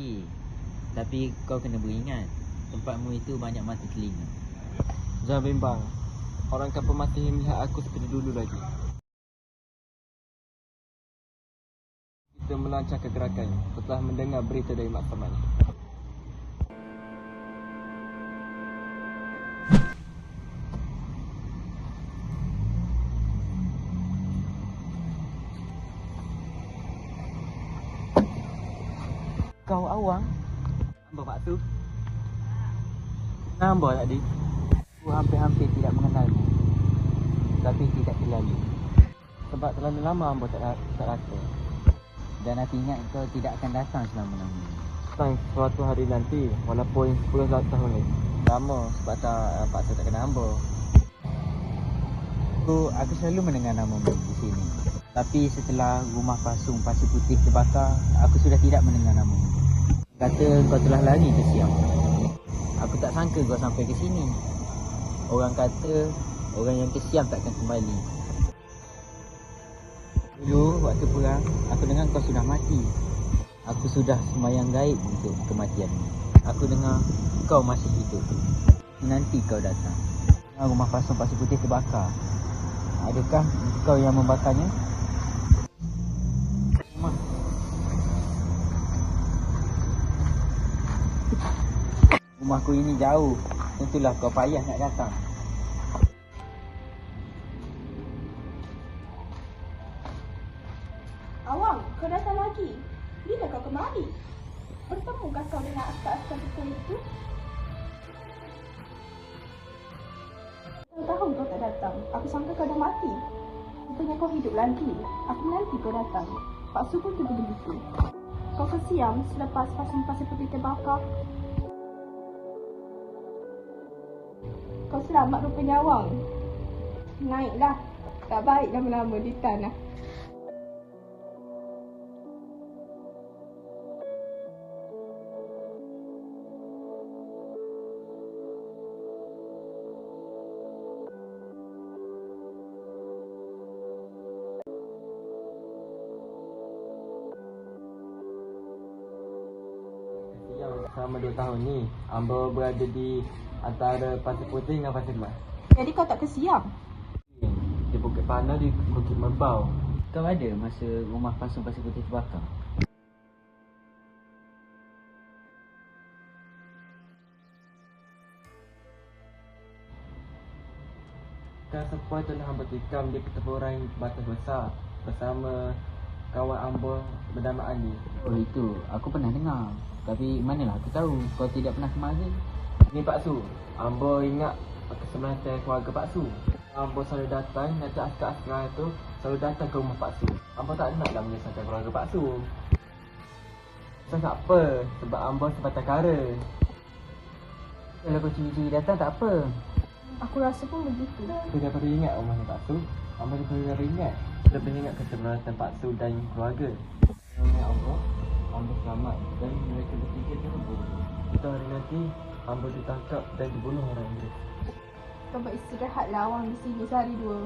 lagi. Tapi kau kena beringat, tempatmu itu banyak mata telinga. Jangan bimbang. Orang kampung masih melihat aku seperti dulu lagi. Kita melancarkan gerakan setelah mendengar berita dari Mak Saman. Kau Awang? Hamba Pak Su. Hamba tadi. Aku hampir-hampir tidak mengenalmu, tapi tidak terlalu. Sebab terlalu lama hamba tak rasa. Dan aku ingat kau tidak akan datang selama-lamanya. Datang suatu hari nanti, walaupun 10 tahun ni. Lama sebab Pak Su tak kenal hamba. Aku selalu mendengar namamu di sini. Tapi setelah rumah pasung pasir putih terbakar, aku sudah tidak mendengar namamu. Kata kau telah lari ke Siam. Aku tak sangka kau sampai ke sini. Orang kata orang yang ke Siam takkan kembali. Dulu waktu perang, aku dengar kau sudah mati. Aku sudah sembahyang gaib untuk kematianmu. Aku dengar kau masih hidup. Nanti kau datang. Rumah pasung pasir putih terbakar. Adakah kau yang membakarnya? Rumahku ini jauh. Tentulah kau payah nak datang. Awang, kau datang lagi. Bila kau kemari? Bertemukah kau dengan askar-askar kita itu? Tahu kau tak datang. Aku sangka kau dah mati. Rupanya kau hidup lagi. Aku nanti kau datang. Pak Su pun juga begitu. Kau ke Siam selepas pasung pasir putih terbakar. Kau selamat rupanya Awang. Naiklah. Tak baik lama-lama di tanah. Selama 2 tahun ni, hamba berada di antara Pasir Putih dengan Pasir Kemas. Jadi kau tak ke Siam? Di Bukit Panah, di Bukit Merbau. Kau ada masa rumah pasung pasir putih terbakar? Dan sepoi telah hamba tikam di pertempuran batas besar bersama kawan hamba bernama Ali. Oh itu, aku pernah dengar. Tapi manalah aku tahu kau tidak pernah kemari. Ni Pak Su, hamba ingat kesematan keluarga Pak Su. Hamba selalu datang, nanti askar-askar itu selalu datang ke rumah Pak Su. Hamba tak naklah menyusahkan keluarga Pak Su. Sebab apa? Sebab hamba sebatang kara. Kalau kau curi-curi datang tak apa. Aku rasa pun begitu. Kita daripada ingat rumahnya Pak Su, hamba daripada ingat. Daripada ingat keselamatan Pak Su dan keluarga. Ya Allah, hamba selamat dan mereka bertiga terhubung. Suatu hari nanti, hamba ditangkap dan dibunuh orang Inggeris. Kau beristirahatlah Awang di sini sehari dua.